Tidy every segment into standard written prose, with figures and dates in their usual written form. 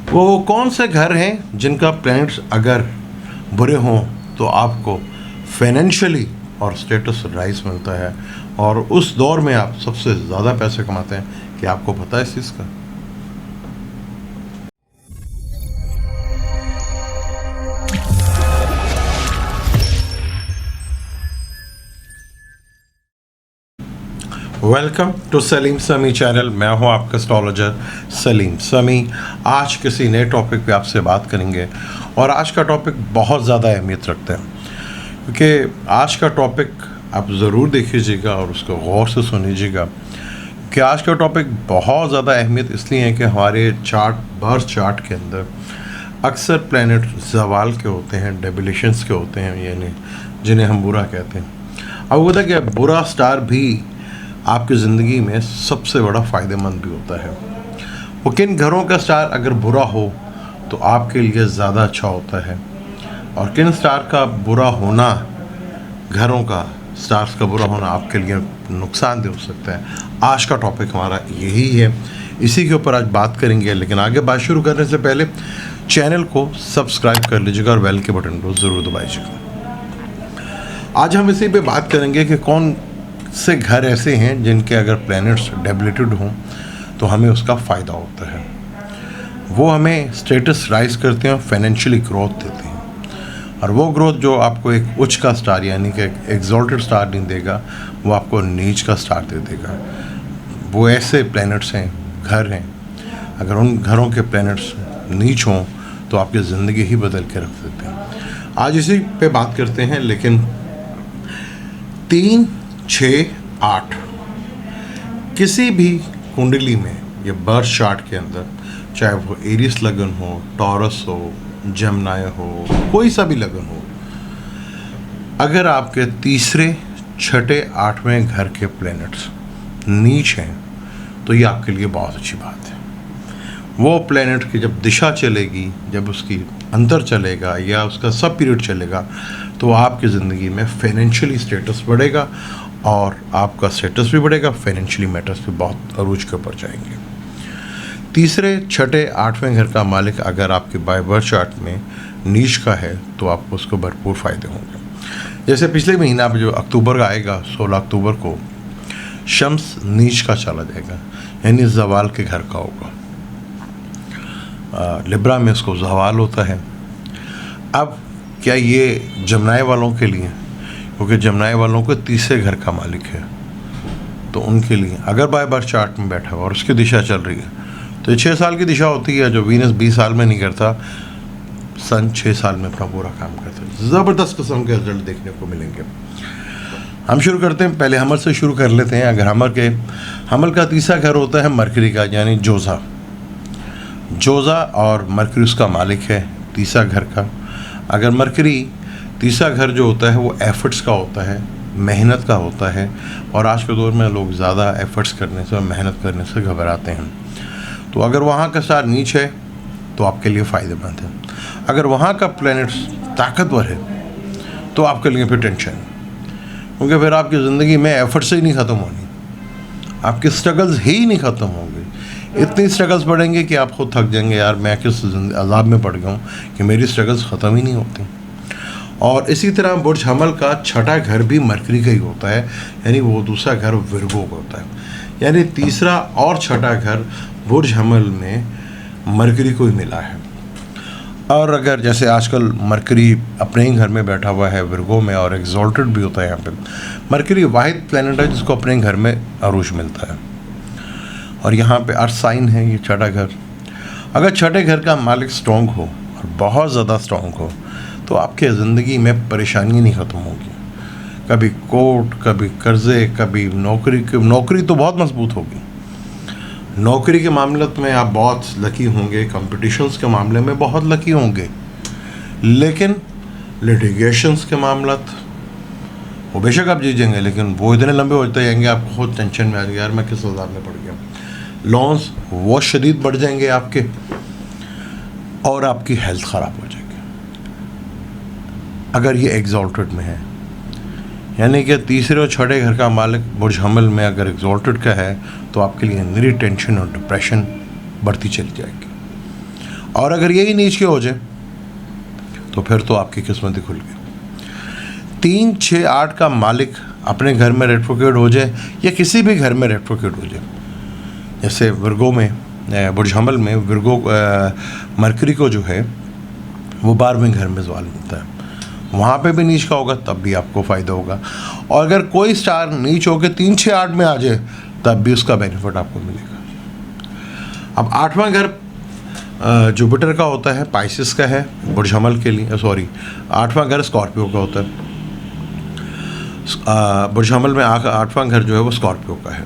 वो कौन से घर हैं जिनका प्लैनेट्स अगर बुरे हों तो आपको फाइनेंशियली और स्टेटस राइज मिलता है, और उस दौर में आप सबसे ज़्यादा पैसे कमाते हैं। कि आपको पता है इस चीज़ का? वेलकम टू सलीम समी चैनल। मैं हूं आपका एस्ट्रोलॉजर सलीम समी। आज किसी नए टॉपिक पे आपसे बात करेंगे, और आज का टॉपिक बहुत ज़्यादा अहमियत रखता है, क्योंकि आज का टॉपिक आप ज़रूर देखिएगा और उसको गौर से सुनीजिएगा। कि आज का टॉपिक बहुत ज़्यादा अहमियत इसलिए है कि हमारे बर्थ चार्ट के अंदर अक्सर प्लैनेट ज़वाल के होते हैं, डेबिलेशंस के होते हैं, यानी जिन्हें हम बुरा कहते हैं। अब होता है कि बुरा स्टार भी आपकी ज़िंदगी में सबसे बड़ा फ़ायदेमंद भी होता है। वो किन घरों का स्टार अगर बुरा हो तो आपके लिए ज़्यादा अच्छा होता है, और किन स्टार का बुरा होना, घरों का स्टार्स का बुरा होना आपके लिए नुकसानदेह हो सकता है। आज का टॉपिक हमारा यही है, इसी के ऊपर आज बात करेंगे। लेकिन आगे बात शुरू करने से पहले चैनल को सब्सक्राइब कर लीजिएगा और बेल के बटन को ज़रूर दबाइएगा। आज हम इसी पे बात करेंगे कि कौन से घर ऐसे हैं जिनके अगर प्लैनेट्स डेबिलेटेड हों तो हमें उसका फ़ायदा होता है। वो हमें स्टेटस राइज करते हैं, फाइनेंशियली ग्रोथ देते हैं, और वो ग्रोथ जो आपको एक उच्च का स्टार यानी कि एक एग्जॉल्टेड स्टार नहीं देगा, वो आपको नीच का स्टार दे देगा। वो ऐसे प्लैनेट्स हैं, घर हैं, अगर उन घरों के प्लैनेट्स नीच हों तो आपकी ज़िंदगी ही बदल के रख देते हैं। आज इसी पे बात करते हैं। लेकिन 3, 6, 8 किसी भी कुंडली में या बर्थ चार्ट के अंदर, चाहे वो एरिस लगन हो, टॉरस हो, जमनाय हो, कोई सा भी लगन हो, अगर आपके तीसरे, छठे, 8वें घर के प्लैनेट्स नीच हैं तो ये आपके लिए बहुत अच्छी बात है। वो प्लैनेट की जब दिशा चलेगी, जब उसकी अंतर चलेगा या उसका सब पीरियड चलेगा, तो आपकी ज़िंदगी में फाइनेंशियली स्टेटस बढ़ेगा, और आपका स्टेटस भी बढ़ेगा, फाइनेंशियली मैटर्स भी बहुत अरूज के ऊपर जाएंगे। तीसरे, छठे, 8वें घर का मालिक अगर आपके बाय बर्थ चार्ट में नीच का है तो आपको उसको भरपूर फ़ायदे होंगे। जैसे पिछले महीना में जो अक्टूबर का आएगा, 16 अक्टूबर को शम्स नीच का चला जाएगा, यानी ज़वाल के घर का होगा। लिब्रा में इसको ज़वाल होता है। अब क्या ये जमनाय वालों के लिए, क्योंकि जमनाय वालों को तीसरे घर का मालिक है, तो उनके लिए अगर बाय बर्थ चार्ट में बैठा हुआ और उसकी दिशा चल रही है तो ये 6 साल की दिशा होती है, जो वीनस 20 साल में नहीं करता, सन 6 साल में अपना पूरा काम करता है। ज़बरदस्त किस्म के रिजल्ट देखने को मिलेंगे। हम शुरू करते हैं, पहले हमल से शुरू कर लेते हैं। अगर हमल का तीसरा घर होता है मरकरी का, यानी जोज़ा और मरकरी उसका मालिक है तीसरा घर का। अगर मरकरी तीसरा घर जो होता है वो एफर्ट्स का होता है, मेहनत का होता है, और आज के दौर में लोग ज़्यादा एफर्ट्स करने से, मेहनत करने से घबराते हैं। तो अगर वहाँ का स्टार नीच है तो आपके लिए फ़ायदेमंद है। अगर वहाँ का प्लैनेट ताकतवर है तो आपके लिए फिर टेंशन है, क्योंकि फिर आपकी ज़िंदगी में एफर्ट्स ही नहीं ख़त्म होनी, आपके स्ट्रगल्स ही नहीं ख़त्म होंगे। इतनी स्ट्रगल्स बढ़ेंगे कि आप खुद थक जाएंगे, यार मैं किस अज़ाब में पड़ गया हूँ कि मेरी स्ट्रगल्स ख़त्म ही नहीं होती। और इसी तरह बुर्ज हमल का छठा घर भी मरकरी का ही होता है, यानी वो दूसरा घर विर्गो का होता है। यानी तीसरा और छठा घर बुर्ज हमल में मरकरी को ही मिला है। और अगर जैसे आजकल मरकरी अपने ही घर में बैठा हुआ है विर्गो में, और एग्जॉल्टेड भी होता है यहाँ पे, मरकरी वाहिद प्लैनेट है जिसको अपने घर में अरूज मिलता है, और यहाँ पे अर्थ साइन है ये छठा घर। अगर छठे घर का मालिक स्ट्रॉन्ग हो और बहुत ज़्यादा स्ट्रॉन्ग हो तो आपके ज़िंदगी में परेशानी नहीं ख़त्म होगी। कभी कोर्ट, कभी कर्ज़े, कभी नौकरी तो बहुत मजबूत होगी। नौकरी के मामले में आप बहुत लकी होंगे, कंपटीशंस के मामले में बहुत लकी होंगे, लेकिन लिटिगेशंस के मामला वो बेशक आप जीत जाएंगे, लेकिन वो इतने लंबे होते जाएंगे आपको खुद टेंशन में आ जाएगा, यार मैं किस अज़ाब में पड़ गया। लॉन्स वो शदीद बढ़ जाएंगे आपके, और आपकी हेल्थ ख़राब हो जाएगी अगर ये एग्जॉल्टेड में है। यानी कि तीसरे और छठे घर का मालिक बुर्ज हमल में अगर एग्जॉल्टेड का है तो आपके लिए निरी टेंशन और डिप्रेशन बढ़ती चली जाएगी। और अगर यही नीच के हो जाए तो फिर तो आपकी किस्मत ही खुल गई। 3, 6, 8 का मालिक अपने घर में रेट्रोग्रेड हो जाए या किसी भी घर में रेट्रोग्रेड हो जाए, जैसे विर्गो में, बुर्ज हमल में विर्गो मरकरी को जो है वो 12वें घर में ज़वाल मिलता है, वहाँ पे भी नीच का होगा तब भी आपको फ़ायदा होगा। और अगर कोई स्टार नीच होकर 3, 6, 8 में आ जाए तब भी उसका बेनिफिट आपको मिलेगा। अब 8वां घर जुपिटर का होता है, पाइसिस का है, बुर्ज हमल के लिए, सॉरी 8वां घर स्कॉर्पियो का होता है। बुर्ज हमल में 8वां घर जो है वो स्कॉर्पियो का है।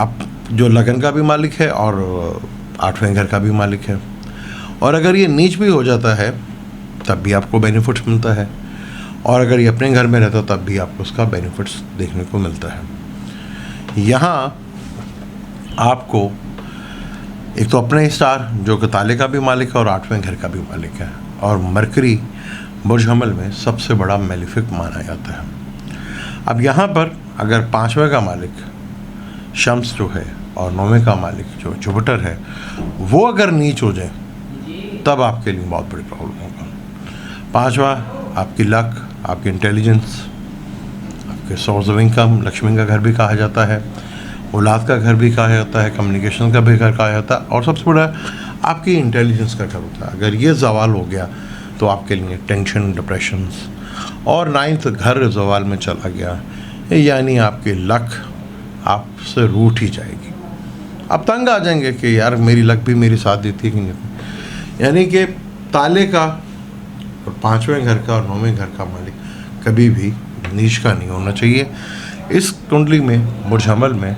अब जो लगन का भी मालिक है और 8वें घर का भी मालिक है, और अगर ये नीच भी हो जाता है तब भी आपको बेनिफिट्स मिलता है, और अगर ये अपने घर में रहता तब भी आपको उसका बेनिफिट्स देखने को मिलता है। यहाँ आपको एक तो अपने स्टार जो कि ताले का भी मालिक है और 8वें घर का भी मालिक है, और मरकरी बुर्ज हमल में सबसे बड़ा मेलिफिक माना जाता है। अब यहाँ पर अगर 5वें का मालिक शम्स जो है और 9वें का मालिक जो जुपिटर है वो अगर नीच हो जाए तब आपके लिए बहुत बड़ी प्रॉब्लम होगा। 5वां आपकी लक, आपकी इंटेलिजेंस, आपके सोर्स ऑफ इनकम, लक्ष्मी का घर भी कहा जाता है, औलाद का घर भी कहा जाता है, कम्युनिकेशन का भी घर कहा जाता है, और सबसे बड़ा आपकी इंटेलिजेंस का घर होता है। अगर ये ज़वाल हो गया तो आपके लिए टेंशन, डिप्रेशंस, और 9th घर ज़वाल में चला गया यानी आपकी लक आपसे रूठ ही जाएगी। आप तंग आ जाएंगे कि यार मेरी लक भी मेरी साथ देती है कि नहीं। यानी कि ताले का और 5वें घर का और 9वें घर का मालिक कभी भी नीच का नहीं होना चाहिए। इस कुंडली में बुर्ज हमल में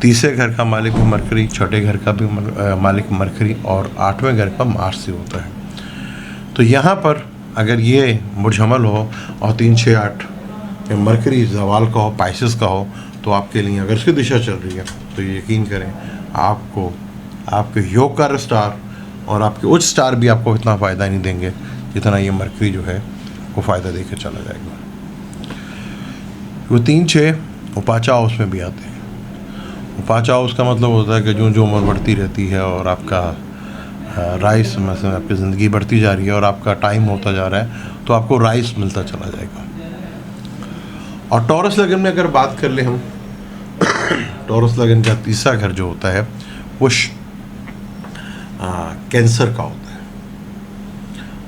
3रे घर का मालिक भी मरकरी, 6ठे घर का भी मालिक मरकरी, और 8वें घर का मार्स ही होता है। तो यहाँ पर अगर ये बुर्ज हमल हो और 3, 6, 8 मरकरी ज़वाल का हो, पाइसिस का हो, तो आपके लिए अगर इसकी दिशा चल रही है तो यकीन करें आपको आपके योग कार स्टार और आपके उच्च स्टार भी आपको इतना फ़ायदा नहीं देंगे जितना ये मरकरी जो है वो फ़ायदा देकर चला जाएगा। वो 3, 6 उपाचा हाउस में भी आते हैं। उपाचा हाउस का मतलब होता है कि जो जो उम्र बढ़ती रहती है और आपका राइस में से आपकी ज़िंदगी बढ़ती जा रही है और आपका टाइम होता जा रहा है तो आपको राइस मिलता चला जाएगा। और टॉरस लगन में अगर बात कर ले हम, टॉरस लगन का 3रा घर जो होता है वो कैंसर का होता है,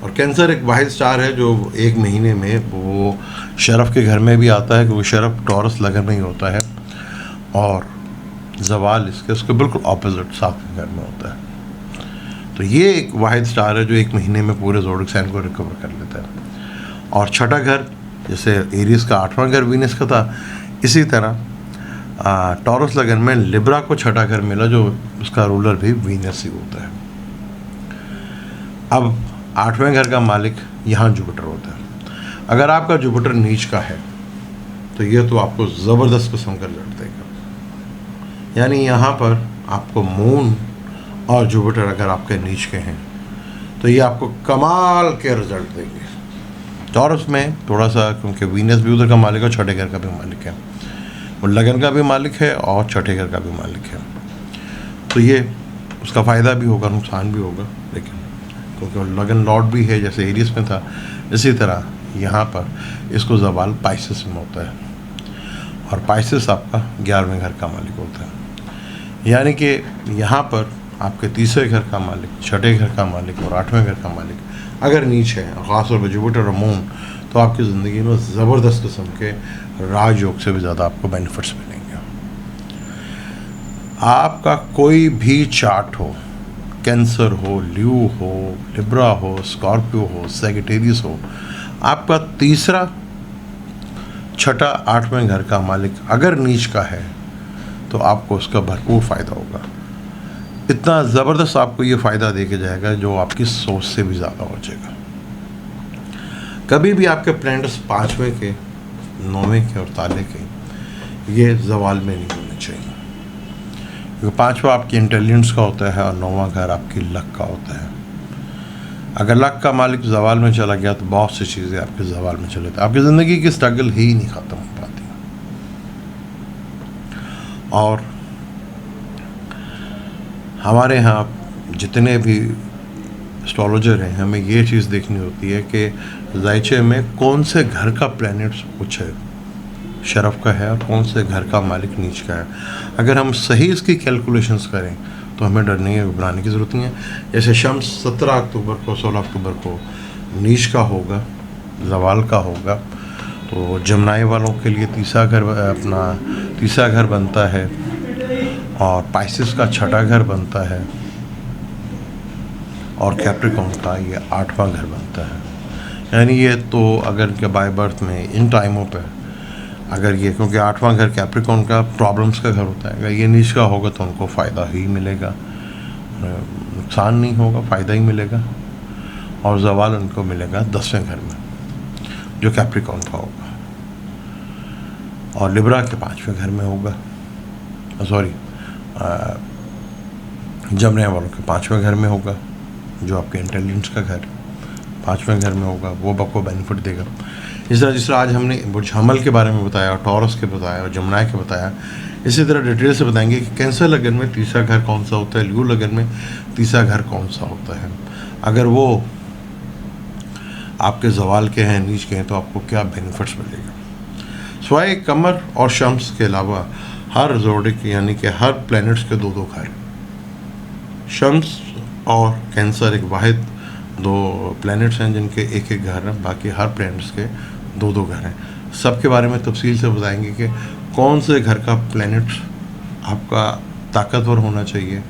और कैंसर एक वाहिद स्टार है जो 1 महीने में वो शरफ के घर में भी आता है, क्योंकि शरफ टॉरस लगन में ही होता है, और ज़वाल इसके उसके बिल्कुल ऑपोजिट 7वें घर में होता है। तो ये एक वाहिद स्टार है जो 1 महीने में पूरे ज़ोडिक साइन को रिकवर कर लेता है। और 6ठा घर जैसे एरीज का 8वां घर वीनस का था, इसी तरह टॉरस लगन में लिब्रा को 6ठा घर मिला जो उसका रूलर भी वीनस ही होता है। अब 8वें घर का मालिक यहाँ जुपिटर होता है। अगर आपका जुपिटर नीच का है तो ये तो आपको ज़बरदस्त किस्म का रिजल्ट देगा। यानी यहाँ पर आपको मून और जुपिटर अगर आपके नीच के हैं तो ये आपको कमाल के रिजल्ट देंगे। टॉरस में थोड़ा सा, क्योंकि वीनस भी उधर का मालिक है और 6ठे घर का भी मालिक है, वो लगन का भी मालिक है और 6ठे घर का भी मालिक है, तो ये उसका फ़ायदा भी होगा नुकसान भी होगा, लेकिन क्योंकि लगन लॉर्ड भी है जैसे एरियस में था, इसी तरह यहाँ पर इसको ज़वाल पाइसिस में होता है, और पाइसिस आपका 11वें घर का मालिक होता है। यानी कि यहाँ पर आपके 3रे घर का मालिक, 6ठे घर का मालिक और 8वें घर का मालिक अगर नीच है, ख़ासतौर पर जुपिटर और मून, तो आपकी ज़िंदगी में ज़बरदस्त किस्म के राजयोग से भी ज़्यादा आपको बेनिफिट्स मिलेंगे। आपका कोई भी चार्ट हो, कैंसर हो, ल्यू हो, लिब्रा हो, स्कॉर्पियो हो, सैगिटेरियस हो, आपका 3रा, 6ठा, 8वें घर का मालिक अगर नीच का है तो आपको उसका भरपूर फ़ायदा होगा। इतना ज़बरदस्त आपको ये फ़ायदा दे के जाएगा जो आपकी सोच से भी ज़्यादा हो जाएगा। कभी भी आपके प्लैनेट्स 5वें के, 9वें के और ताले के ये ज़वाल में नहीं होने चाहिए, क्योंकि 5वां आपकी इंटेलिजेंस का होता है और 9वां घर आपकी लक का होता है। अगर लक का मालिक ज़वाल में चला गया तो बहुत सी चीज़ें आपके ज़वाल में चले जाती हैं, आपकी ज़िंदगी की स्ट्रगल ही नहीं ख़त्म हो पाती। और हमारे यहाँ जितने भी एस्ट्रोलॉजर हैं, हमें ये चीज़ देखनी होती है कि जायचे में कौन से घर का प्लैनेट्स उच्च है, शरफ का है, और कौन से घर का मालिक नीच का है। अगर हम सही इसकी कैलकुलेशंस करें तो हमें डरने या घबराने की ज़रूरत नहीं है। जैसे शम्स 17 अक्टूबर को 16 अक्टूबर को नीच का होगा, जवाल का होगा, तो जमनाई वालों के लिए तीसरा घर बनता है, और पाइसिस का छठा घर बनता है, और कैप्रिकॉर्न का ये 8वां घर बनता है। यानी ये तो अगर के बाय बर्थ में इन टाइमों पे अगर ये, क्योंकि 8वां घर कैप्रिकॉर्न का प्रॉब्लम्स का घर होता है, अगर ये नीच का होगा तो उनको फ़ायदा ही मिलेगा, नुकसान नहीं होगा, फ़ायदा ही मिलेगा। और जवाल उनको मिलेगा 10वें घर में जो कैप्रिकॉर्न का होगा, और लिब्रा के 5वें घर में होगा, सॉरी जमने वालों के 5वें घर में होगा, जो आपके इंटेलिजेंस का घर 5वें घर में होगा, वो आपको बेनिफिट देगा। इस तरह जिस तरह आज हमने बुर्ज हमल के बारे में बताया, टॉरस के बताया, और जमुनाई के बताया, इसी तरह डिटेल से बताएंगे कि कैंसर लगन में तीसरा घर कौन सा होता है, ल्यू लगन में तीसरा घर कौन सा होता है, अगर वो आपके जवाल के हैं, नीच के हैं, तो आपको क्या बेनिफिट्स मिलेगा। स्वाय कमर और शम्स के अलावा हर जोडिक यानी कि हर प्लैनेट्स के 2-2 घर, शम्स और कैंसर एक वाहिद 2 प्लैनेट्स हैं जिनके एक-एक घर हैं, बाकी हर प्लैनेट्स के 2-2 घर हैं। सबके बारे में तफसील से बताएंगे कि कौन से घर का प्लैनेट आपका ताकतवर होना चाहिए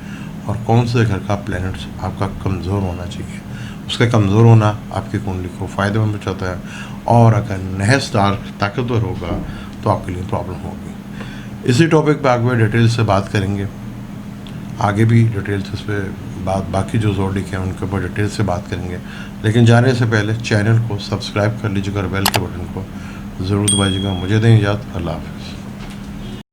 और कौन से घर का प्लैनेट आपका कमज़ोर होना चाहिए। उसका कमज़ोर होना आपकी कुंडली को फ़ायदेमंद बचाता है, और अगर नहस ताकतवर होगा तो आपके लिए प्रॉब्लम होगी। इसी टॉपिक पर आगे डिटेल से बात करेंगे, आगे भी डिटेल से इस पर बाकी जो ज़ोडिक हैं उनके ऊपर डिटेल से बात करेंगे। लेकिन जाने से पहले चैनल को सब्सक्राइब कर लीजिएगा और बेल के बटन को ज़रूर दबाइएगा। मुझे दें इजाज़त, अल्लाह हाफ़िज़।